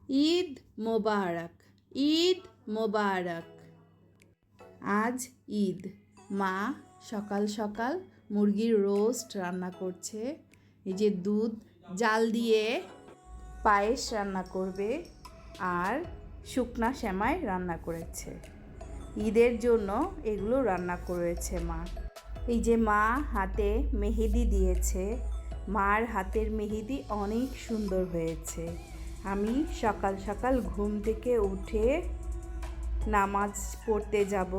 ঈদ মোবারক, ঈদ মোবারক। আজ ঈদ। মা সকাল সকাল মুরগির রোস্ট রান্না করছে। এই যে দুধ জাল দিয়ে পায়েস রান্না করবে আর শুকনা সেমাই রান্না করেছে। ঈদের জন্য এগুলো রান্না করেছে মা। এই যে মা হাতে মেহেদি দিয়েছে। মার হাতের মেহেদি অনেক সুন্দর হয়েছে। আমি সকাল সকাল ঘুম থেকে উঠে নামাজ পড়তে যাব,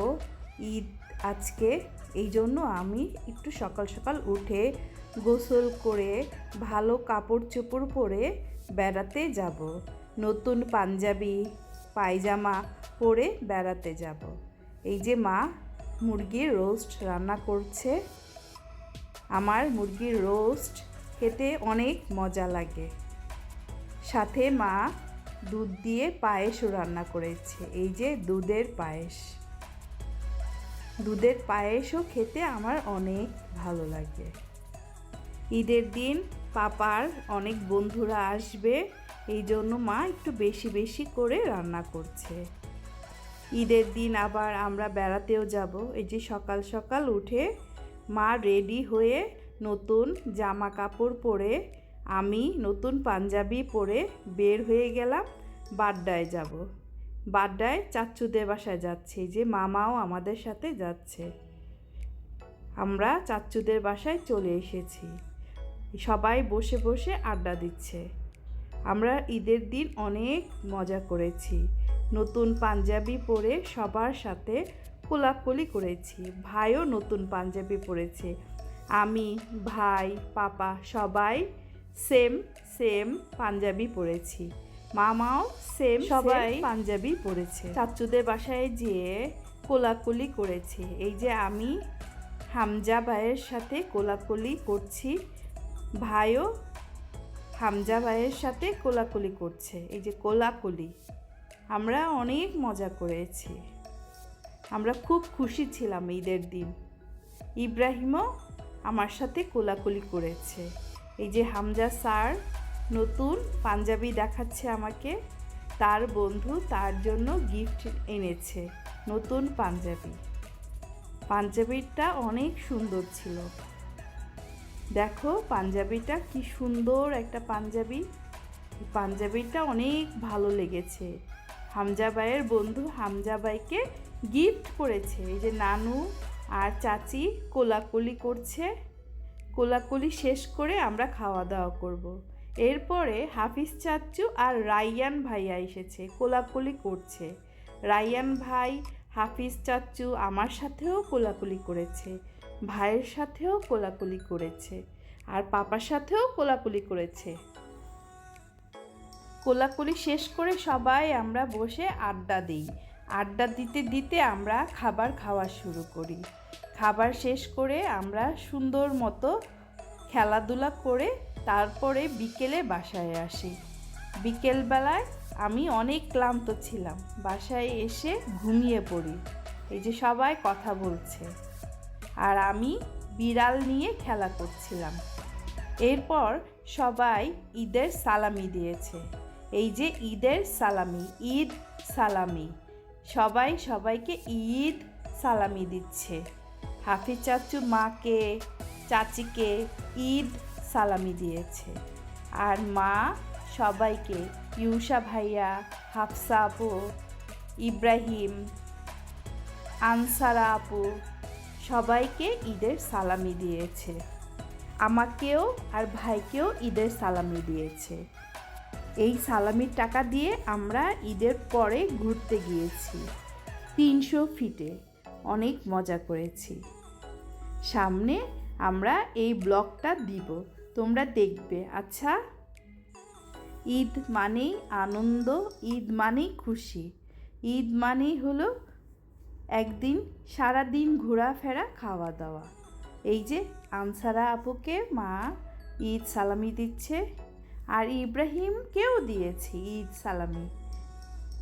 ঈদ আজকে। এই জন্য আমি একটু সকাল সকাল উঠে গোসল করে ভালো কাপড় চোপড় পরে বেড়াতে যাব। নতুন পাঞ্জাবি পায়জামা পরে বেড়াতে যাব। এই যে মা মুরগির রোস্ট রান্না করছে। আমার মুরগির রোস্ট খেতে অনেক মজা লাগে। সাথে মা দুধ দিয়ে পায়েসও রান্না করেছে। এই যে দুধের পায়েস। দুধের পায়েসও খেতে আমার অনেক ভালো লাগে। ঈদের দিন পাপার অনেক বন্ধুরা আসবে, এই জন্য মা একটু বেশি বেশি করে রান্না করছে। ঈদের দিন আবার আমরা বেড়াতেও যাব। এই যে সকাল সকাল উঠে মা রেডি হয়ে নতুন জামা কাপড় পরে, আমি নতুন পাঞ্জাবি পরে বের হয়ে গেলাম। বাড্ডায় যাব। বাড্ডায় চাচ্চুদের বাসায় যাচ্ছি। যে মামাও আমাদের সাথে যাচ্ছে। আমরা চাচ্চুদের বাসায় চলে এসেছি। সবাই বসে বসে আড্ডা দিচ্ছে। আমরা ঈদের দিন অনেক মজা করেছি। নতুন পাঞ্জাবি পরে সবার সাথে কোলাকুলি করেছি। ভাইও নতুন পাঞ্জাবি পরেছে। আমি, ভাই, পাপা সবাই সেম সেম পাঞ্জাবি পরেছি। মামাও সেম সবাই পাঞ্জাবি পরেছে। চাচ্চুদের বাসায় যেয়ে কোলাকুলি করেছি। এই যে আমি হামজা ভাইয়ের সাথে কোলাকুলি করছি, ভাইও হামজা ভাইয়ের সাথে কোলাকুলি করছে। এই যে কোলাকুলি, আমরা অনেক মজা করেছি। আমরা খুব খুশি ছিলাম ঈদের দিন। ইব্রাহিমও আমার সাথে কোলাকুলি করেছে। এই যে হামজা স্যার নতুন পাঞ্জাবি দেখাচ্ছে আমাকে। তার বন্ধু তার জন্য গিফট এনেছে, নতুন পাঞ্জাবি। পাঞ্জাবিটা অনেক সুন্দর ছিল। দেখো পাঞ্জাবিটা কি সুন্দর একটা পাঞ্জাবি। পাঞ্জাবিটা অনেক ভালো লেগেছে। হামজা ভাইয়ের বন্ধু হামজা ভাইকে গিফট করেছে। এই যে নানু আর চাচি কোলাকুলি করছে। কোলাকুলি শেষ করে আমরা খাওয়া দাওয়া করব। এরপরে হাফিজ চাচ্চু আর রাইয়ান ভাইয়া এসেছে, কোলাকুলি করছে। রাইয়ান ভাই, হাফিজ চাচ্চু আমার সাথেও কোলাকুলি করেছে, ভাইয়ের সাথেও কোলাকুলি করেছে, আর পাপার সাথেও কোলাকুলি করেছে। কোলাকুলি শেষ করে সবাই আমরা বসে আড্ডা দিই। আড্ডা দিতে দিতে আমরা খাবার খাওয়া শুরু করি। খাবার শেষ করে আমরা সুন্দর মতো খেলাধুলা করে তারপরে বিকেলে বাসায় আসি। বিকেলবেলায় আমি অনেক ক্লান্ত ছিলাম, বাসায় এসে ঘুমিয়ে পড়ি। এই যে সবাই কথা বলছে আর আমি বিড়াল নিয়ে খেলা করছিলাম। এরপর সবাই ঈদের সালামি দিয়েছে। এই যে ঈদের সালামি, ঈদ সালামি। সবাই সবাইকে ঈদ সালামি দিচ্ছে। হাফিজ চাচু মাকে, চাচিকে ঈদ সালামি দিয়েছে। আর মা সবাইকে, ইউসা ভাইয়া, হাফসা আপু, ইব্রাহিম, আনসারা আপু সবাইকে ঈদের সালামি দিয়েছে। আমাকেও আর ভাইকেও ঈদের সালামি দিয়েছে। এই সালামির টাকা দিয়ে আমরা ঈদের পরে ঘুরতে গিয়েছি 300 ফিটে। অনেক মজা করেছি। সামনে আমরা এই ব্লগটা দিব, তোমরা দেখবে। আচ্ছা, ঈদ মানেই আনন্দ, ঈদ মানেই খুশি, ঈদ মানেই হলো একদিন সারাদিন ঘোরাফেরা, খাওয়া দাওয়া। এই যে আনসারা আপুকে মা ঈদ সালামি দিচ্ছে আর ইব্রাহিমকেও দিয়েছি ঈদ সালামি,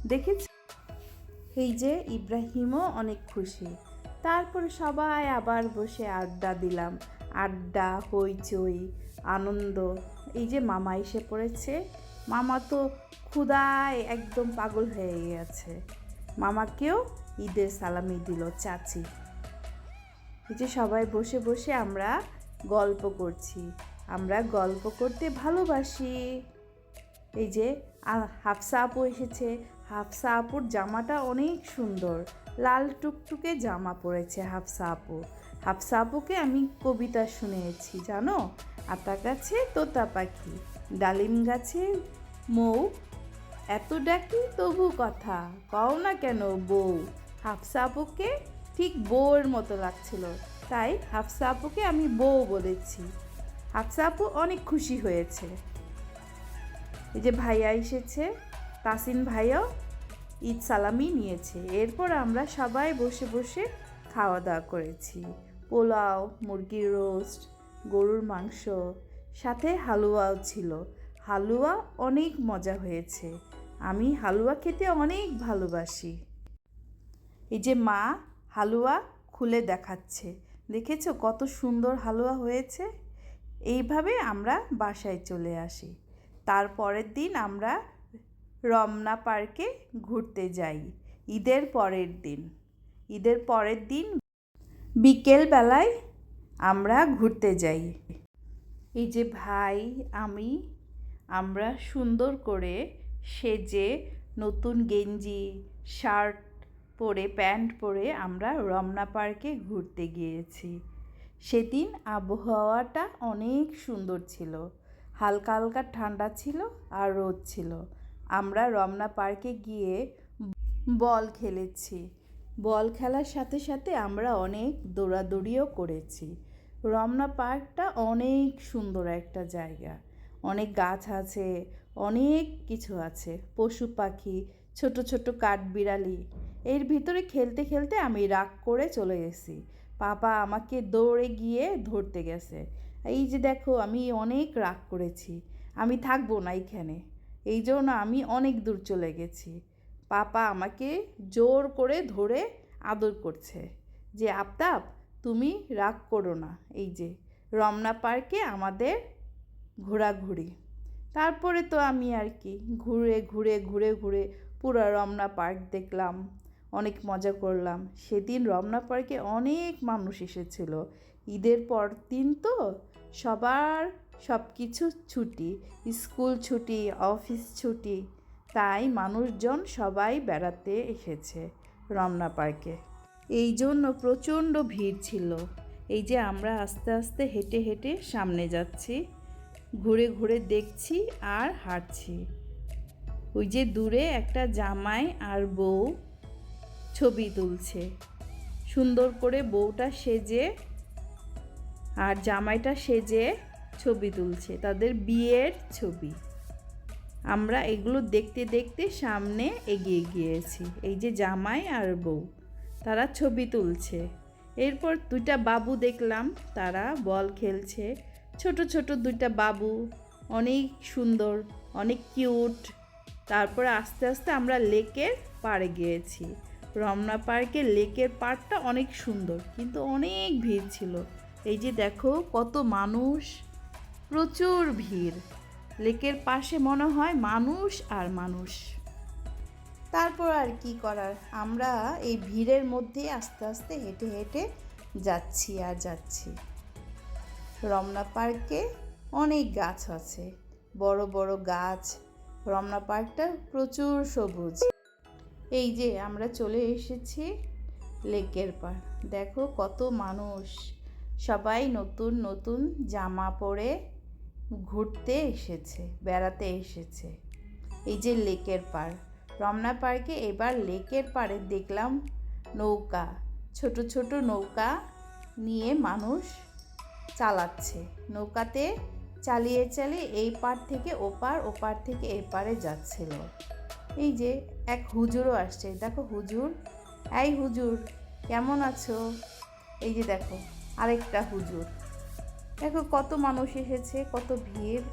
দেখেছি। এই যে ইব্রাহিমও অনেক খুশি। তারপরে সবাই আবার বসে আড্ডা দিলাম। আড্ডা, হইচই, আনন্দ। এই যে মামা এসে পড়েছে। মামা তো ক্ষুধায় একদম পাগল হয়ে গেছে। মামাকেও ঈদের সালামি দিল চাচি। এই যে সবাই বসে বসে আমরা গল্প করছি। আমরা গল্প করতে ভালোবাসি। এই যে হাফসা আপু এসেছে। হাফসা আপুর জামাটা অনেক সুন্দর, লাল টুকটুকে জামা পরেছে হাফসা আপু। হাফসা আপুকে আমি কবিতা শুনিয়েছি জানো, আতা গাছে তোতা পাখি, ডালিম গাছে মৌ, এত ডাকি তবু কথা কও না কেন বউ। হাফসা আপুকে ঠিক বউয়ের মতো লাগছিল, তাই হাফসা আপুকে আমি বউ বলেছি। হাফসা আপু অনেক খুশি হয়েছে। এই যে ভাইয়া এসেছে, তাসিন ভাইয়াও ঈদ সালামি নিয়েছে। এরপর আমরা সবাই বসে বসে খাওয়া দাওয়া করেছি। পোলাও, মুরগির রোস্ট, গরুর মাংস, সাথে হালুয়াও ছিল। হালুয়া অনেক মজা হয়েছে। আমি হালুয়া খেতে অনেক ভালোবাসি। এই যে মা হালুয়া খুলে দেখাচ্ছে, দেখেছো কত সুন্দর হালুয়া হয়েছে। এইভাবে আমরা বাসায় চলে আসি। তারপরের দিন আমরা রমনা পার্কে ঘুরতে যাই। ঈদের পরের দিন বিকেলবেলায় আমরা ঘুরতে যাই। এই যে ভাই আমরা সুন্দর করে সেজে নতুন গেঞ্জি, শার্ট পরে, প্যান্ট পরে আমরা রমনা পার্কে ঘুরতে গিয়েছি। সেদিন আবহাওয়াটা অনেক সুন্দর ছিল, হালকা হালকা ঠান্ডা ছিল আর রোদ ছিল। আমরা রমনা পার্কে গিয়ে বল খেলেছি। বল খেলার সাথে সাথে আমরা অনেক দৌড়াদৌড়িও করেছি। রমনা পার্কটা অনেক সুন্দর একটা জায়গা, অনেক গাছ আছে, অনেক কিছু আছে, পশু পাখি, ছোট ছোট কাঠবিড়ালি। এর ভিতরে খেলতে খেলতে আমি রাগ করে চলে গেছি। পাপা আমাকে দৌড়ে গিয়ে ধরতে গেছে। এই যে দেখো আমি অনেক রাগ করেছি, আমি থাকবো না এইখানে, এই জন্য আমি অনেক দূর চলে গেছি। পাপা আমাকে জোর করে ধরে আদর করছে যে আফতাব তুমি রাগ করো না। এই যে রমনা পার্কে আমাদের ঘোরাঘুরি। তারপরে তো আমি আর কি ঘুরে ঘুরে ঘুরে ঘুরে পুরো রমনা পার্ক দেখলাম, অনেক মজা করলাম। সেদিন রমনা পার্কে অনেক মানুষ এসেছিল। ঈদের পর দিন তো সবার সব কিছু ছুটি, স্কুল ছুটি, অফিস ছুটি, তাই মানুষজন সবাই বেড়াতে এসেছে রমনা পার্কে। এই জন্য প্রচণ্ড ভিড় ছিল। এই যে আমরা আস্তে আস্তে হেঁটে হেঁটে সামনে যাচ্ছি, ঘুরে ঘুরে দেখছি আর হাঁটছি। ওই যে দূরে একটা জামাই আর বউ ছবি তুলছে, সুন্দর করে বউটা সেজে আর জামাইটা সেজে ছবি তুলছে, তাদের বিয়ের ছবি। আমরা এগুলো দেখতে দেখতে সামনে এগিয়ে গিয়েছি। এই যে জামাই আর বউ তারা ছবি তুলছে। এরপর দুইটা বাবু দেখলাম, তারা বল খেলছে। ছোট ছোট দুইটা বাবু, অনেক সুন্দর, অনেক কিউট। তারপরে আস্তে আস্তে আমরা লেকের পাড়ে গিয়েছি। রমনা পার্কে লেকের পাড়টা অনেক সুন্দর, কিন্তু অনেক ভিড় ছিল। এই যে দেখো কত মানুষ, প্রচুর ভিড়। লেকের পাশে মনে হয় মানুষ আর মানুষ। তারপর আর কি করার, আমরা এই ভিড়ের মধ্যে আস্তে আস্তে হেঁটে হেঁটে যাচ্ছি আর যাচ্ছি। রমনা পার্কে অনেক গাছ আছে, বড় বড় গাছ। রমনা পার্কটা প্রচুর সবুজ। এই যে আমরা চলে এসেছি লেকের পাড়। দেখো কত মানুষ, সবাই নতুন নতুন জামা পরে ঘুরতে এসেছে, বেড়াতে এসেছে। এই যে লেকের পাড়, রমনা পার্কে এবার লেকের পাড়ে দেখলাম নৌকা, ছোট ছোট নৌকা নিয়ে মানুষ চালাচ্ছে। নৌকাতে চালিয়ে চালিয়ে এই পার থেকে ওপার, ওপার থেকে এই পারে যাচ্ছিল। এই যে এক হুজুরও আসছে, দেখো হুজুর, এই হুজুর কেমন আছো? এই যে দেখো আরেকটা হুজুর। দেখো কত মানুষ এসেছে, কত ভিড়।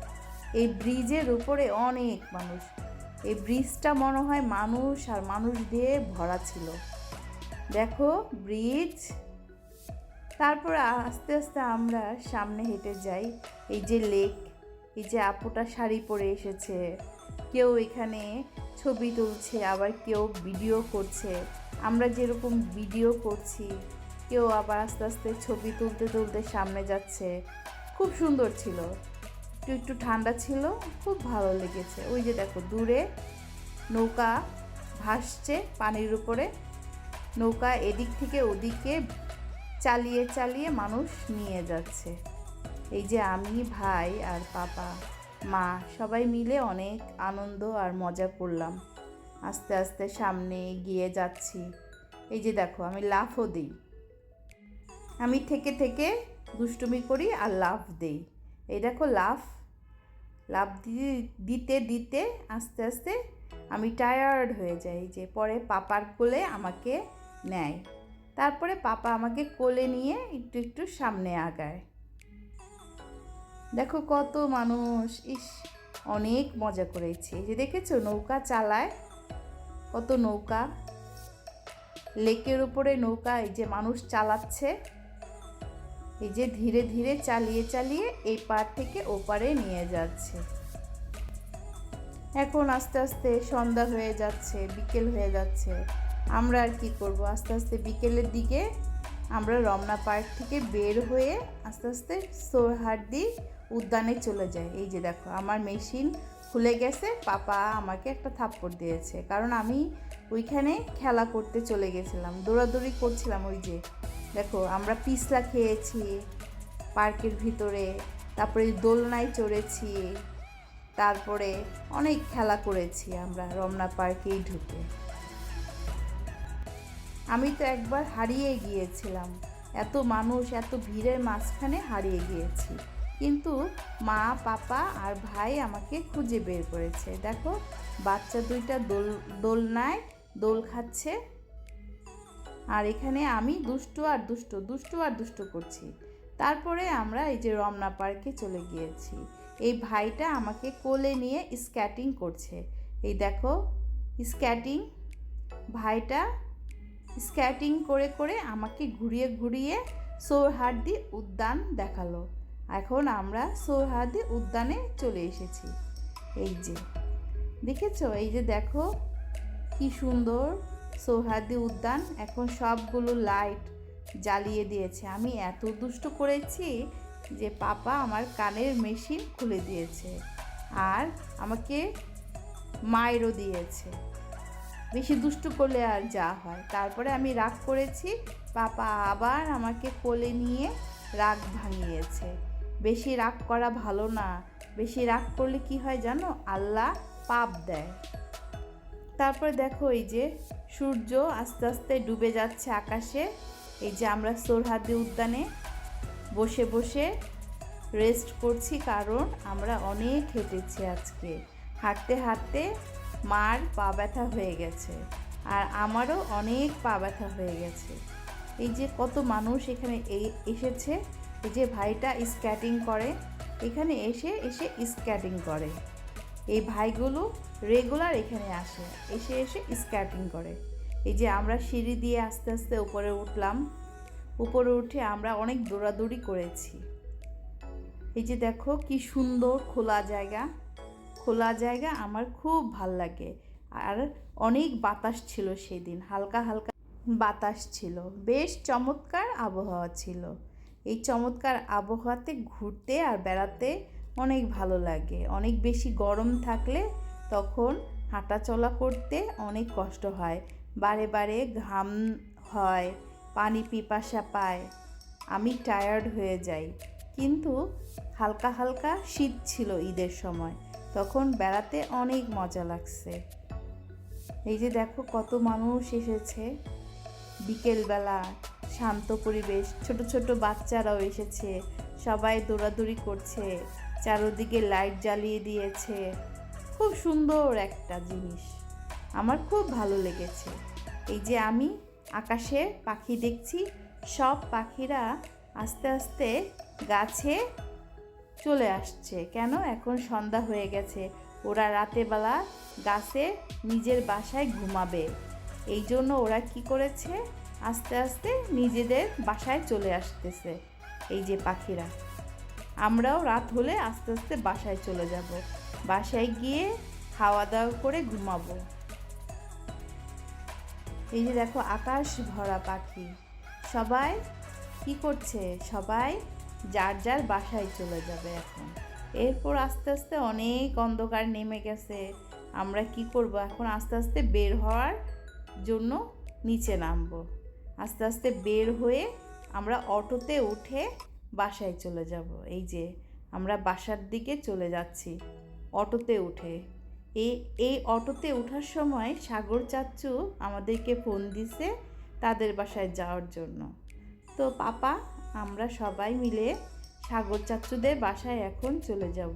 এই ব্রিজের উপরে অনেক মানুষ। এই ব্রিজটা মনে হয় মানুষ আর মানুষ দিয়ে ভরা ছিল। দেখো ব্রিজ। তারপর আস্তে আস্তে আমরা সামনে হেঁটে যাই। এই যে লেক, এই যে আপুটা শাড়ি পরে এসেছে, কেউ এখানে ছবি তুলছে, আবার কেউ ভিডিও করছে। আমরা যেরকম ভিডিও করছি, কেউ আবার আস্তে আস্তে ছবি তুলতে তুলতে সামনে যাচ্ছে। খুব সুন্দর ছিল, একটু একটু ঠান্ডা ছিল, খুব ভালো লেগেছে। ওই যে দেখো দূরে নৌকা ভাসছে পানির উপরে। নৌকা এদিক থেকে ওদিকে চালিয়ে চালিয়ে মানুষ নিয়ে যাচ্ছে। এই যে আমি, ভাই আর পাপা, মা সবাই মিলে অনেক আনন্দ আর মজা করলাম। আস্তে আস্তে সামনে এগিয়ে যাচ্ছি। এই যে দেখো আমি লাফও দিই, আমি থেকে থেকে দুষ্টুমি করি আর লাফ দেই। এই দেখো লাফ দিতে দিতে আস্তে আস্তে আমি টায়ার্ড হয়ে যাই। যে পরে পাপার কোলে আমাকে নেয়, তারপরে পাপা আমাকে কোলে নিয়ে একটু একটু সামনে আগায়। দেখো কত মানুষ, ইস অনেক মজা করেছি। এই যে দেখেছো নৌকা চালায়, কত নৌকা, লেকের উপরে নৌকা এই যে মানুষ চালাচ্ছে। এই যে ধীরে ধীরে চালিয়ে চালিয়ে এই পার থেকে ও পারে নিয়ে যাচ্ছে। এখন আস্তে আস্তে সন্ধ্যা হয়ে যাচ্ছে, বিকেল হয়ে যাচ্ছে। আমরা আর কি করব, আস্তে আস্তে বিকেলের দিকে আমরা রমনা পার্ক থেকে বের হয়ে আস্তে আস্তে সোহরাওয়ার্দী উদ্যানে চলে যাই। এই যে দেখো আমার মেশিন খুলে গেছে, পাপা আমাকে একটা থাপ্পড় দিয়েছে, কারণ আমি ওইখানে খেলা করতে চলে গেছিলাম, দৌড়াদৌড়ি করছিলাম। ওই যে দেখো আমরা পিছলা খেয়েছি পার্কের ভিতরে, তারপরে দোলনায় চড়েছি, তারপরে অনেক খেলা করেছি আমরা রমনা পার্কেই ঢুকে। আমি তো একবার হারিয়ে গিয়েছিলাম, এত মানুষ এত ভিড়ের মাঝখানে হারিয়ে গিয়েছি, কিন্তু মা, পাপা আর ভাই আমাকে খুঁজে বের করেছে। দেখো বাচ্চা দুইটা দোলনায় দোল খাচ্ছে, আর এখানে আমি দুষ্টু আর দুষ্টু করছি। তারপরে আমরা এই যে রমনা পার্কে চলে গিয়েছি। এই ভাইটা আমাকে কোলে নিয়ে স্কেটিং করছে। এই দেখো স্কেটিং, ভাইটা স্কেটিং করে করে আমাকে ঘুরিয়ে ঘুরিয়ে সোহরাওয়ার্দী উদ্যান দেখালো। এখন আমরা সোহরাওয়ার্দী উদ্যানে চলে এসেছি। এই যে দেখেছো, এই যে দেখো কি সুন্দর সোহরাওয়ার্দী উদ্যান। এখন সবগুলো লাইট জ্বালিয়ে দিয়েছে। আমি এত দুষ্ট করেছি যে পাপা আমার কানের মেশিন খুলে দিয়েছে আর আমাকে মাইরও দিয়েছে। বেশি দুষ্টু করলে আর যা হয়। তারপরে আমি রাগ করেছি, পাপা আবার আমাকে কোলে নিয়ে রাগ ভাঙিয়েছে। বেশি রাগ করা ভালো না, বেশি রাগ করলে কি হয় জানো, আল্লাহ পাপ দেয়। তারপরে দেখো এই যে সূর্য আস্তে আস্তে ডুবে যাচ্ছে আকাশে। এই যে আমরা সোহরাওয়ার্দী উদ্যানে বসে বসে রেস্ট করছি, কারণ আমরা অনেক হেঁটেছি আজকে। হাঁটতে হাঁটতে মার পা ব্যথা হয়ে গেছে আর আমারও অনেক পা ব্যথা হয়ে গেছে। এই যে কত মানুষ এখানে এসেছে। এই যে ভাইটা স্কেটিং করে, এখানে এসে এসে স্কেটিং করে। এই ভাইগুলো রেগুলার এখানে আসে, এসে এসে স্কেটিং করে। এই যে আমরা সিঁড়ি দিয়ে আস্তে আস্তে উপরে উঠলাম। উপরে উঠে আমরা অনেক দৌড়াদৌড়ি করেছি। এই যে দেখো কি সুন্দর খোলা জায়গা, খোলা জায়গা আমার খুব ভাল লাগে। আর অনেক বাতাস ছিল সেদিন, হালকা হালকা বাতাস ছিল, বেশ চমৎকার আবহাওয়া ছিল। এই চমৎকার আবহাওয়াতে ঘুরতে আর বেড়াতে অনেক ভালো লাগে। অনেক বেশি গরম থাকলে তখন হাঁটা চলা করতে অনেক কষ্ট হয়, বারে বারে ঘাম হয়, পানি পিপাসা পায়, আমি টায়ার্ড হয়ে যাই। কিন্তু হালকা হালকা শীত ছিল ঈদের সময়, তখন বেড়াতে অনেক মজা লাগছে। এই যে দেখো কত মানুষ এসেছে, বিকেলবেলা শান্ত পরিবেশ, ছোট ছোট বাচ্চারাও এসেছে, সবাই দৌড়াদৌড়ি করছে, চারদিকে লাইট জ্বালিয়ে দিয়েছে। খুব সুন্দর একটা জিনিস, আমার খুব ভালো লেগেছে। এই যে আমি আকাশে পাখি দেখছি, সব পাখিরা আস্তে আস্তে গাছে চলে আসছে। কেন, এখন সন্ধ্যা হয়ে গেছে, ওরা রাতেবেলা গাছে নিজের বাসায় ঘুমাবে, এই জন্য ওরা কি করেছে, আস্তে আস্তে নিজেদের বাসায় চলে আসতেছে। এই যে পাখিরা, আমরাও রাত হলে আস্তে আস্তে বাসায় চলে যাব। বাসায় গিয়ে খাওয়া দাওয়া করে ঘুমাবো। এই যে দেখো আকাশ ভরা পাখি, সবাই কি করছে, সবাই যার যার বাসায় চলে যাবে এখন। এরপর আস্তে আস্তে অনেক অন্ধকার নেমে গেছে। আমরা কি করব এখন, আস্তে আস্তে বের হওয়ার জন্য নিচে নামবো। আস্তে আস্তে বের হয়ে আমরা অটোতে উঠে বাসায় চলে যাব। এই যে আমরা বাসার দিকে চলে যাচ্ছি অটোতে উঠে। এই অটোতে ওঠার সময় সাগর চাচ্চু আমাদেরকে ফোন দিছে তাদের বাসায় যাওয়ার জন্য। তো পাপা আমরা সবাই মিলে সাগর চাচ্চুদের বাসায় এখন চলে যাব।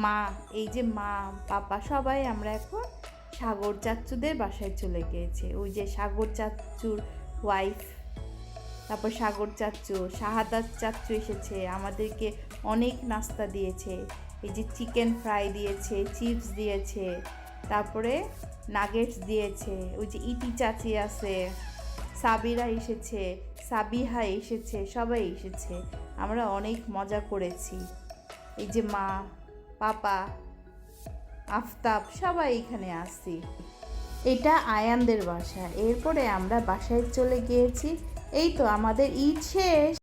মা, এই যে মা পাপা সবাই আমরা এখন সাগর চাচ্চুদের বাসায় চলে গিয়েছে। ওই যে সাগর চাচ্চুর ওয়াইফ, তারপর সাগর চাচ্চু, শাহাদাত চাচ্চু এসেছে, আমাদেরকে অনেক নাস্তা দিয়েছে। এই যে চিকেন ফ্রাই দিয়েছে, চিপস দিয়েছে, তারপরে নাগেটস দিয়েছে। ওই যে ইটি চাচি আছে, সাবিরা এসেছে, সাবিহা এসেছে, সবাই এসেছে। আমরা অনেক মজা করেছি। এই যে মা, পাপা, আফতাব সবাই এখানে আসছি। এটা আয়ানদের বাসা। এরপরে আমরা বাসায় চলে গিয়েছি। এই তো আমাদের ঈদ শেষ।